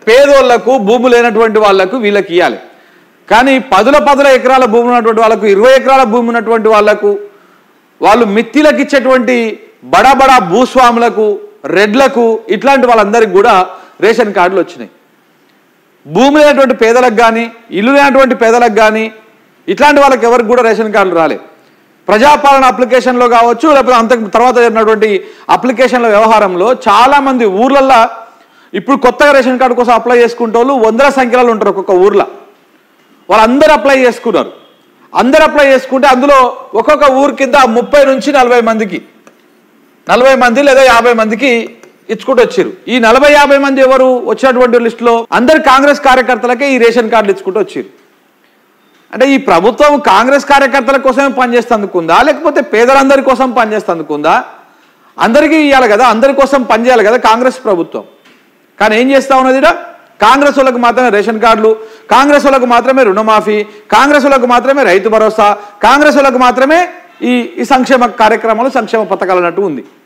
పేదోళ్లకు భూములు లేనటువంటి వాళ్లకు వీళ్ళకి ఇవ్వాలి. కానీ పదుల ఎకరాల భూమి ఉన్నటువంటి వాళ్ళకు 20 ఎకరాల భూమి ఉన్నటువంటి వాళ్లకు వాళ్ళు మిత్తిలకు ఇచ్చేటువంటి బడా భూస్వాములకు రెడ్లకు ఇట్లాంటి వాళ్ళందరికీ కూడా రేషన్ కార్డులు వచ్చినాయి. భూమి లేనటువంటి పేదలకు కానీ ఇల్లు లేనటువంటి పేదలకు కానీ ఇట్లాంటి వాళ్ళకి ఎవరికి కూడా రేషన్ కార్డులు రాలే. ప్రజాపాలన అప్లికేషన్లో కావచ్చు లేకపోతే అంత తర్వాత జరిగినటువంటి అప్లికేషన్ల వ్యవహారంలో చాలామంది ఊర్లల్లో ఇప్పుడు కొత్తగా రేషన్ కార్డు కోసం అప్లై చేసుకుంటే వాళ్ళు వందల సంఖ్యలో ఉంటారు ఒక్కొక్క ఊర్లో. వాళ్ళందరూ అప్లై చేసుకున్నారు. అందరూ అప్లై చేసుకుంటే అందులో ఒక్కొక్క ఊరు కింద 30 నుంచి 40 మందికి 40 మంది లేదా 50 మందికి ఇచ్చుకుంటూ వచ్చారు. ఈ 40-50 మంది ఎవరు వచ్చినటువంటి లిస్టులో అందరు కాంగ్రెస్ కార్యకర్తలకే ఈ రేషన్ కార్డులు ఇచ్చుకుంటూ వచ్చారు. అంటే ఈ ప్రభుత్వం కాంగ్రెస్ కార్యకర్తల కోసమే పనిచేస్తుందుకుందా లేకపోతే పేదలందరి కోసం పనిచేస్తుందుకుందా? అందరికీ ఇవ్వాలి కదా, అందరి కోసం పనిచేయాలి కదా కాంగ్రెస్ ప్రభుత్వం. కానీ ఏం చేస్తా ఉన్నది? కాంగ్రెస్ వాళ్ళకు మాత్రమే రేషన్ కార్డులు, కాంగ్రెస్ వాళ్ళకు మాత్రమే రుణమాఫీ, కాంగ్రెస్ వాళ్ళకు మాత్రమే రైతు భరోసా, కాంగ్రెస్ వాళ్ళకు మాత్రమే ఈ సంక్షేమ కార్యక్రమాలు సంక్షేమ పథకాలు అన్నట్టు ఉంది.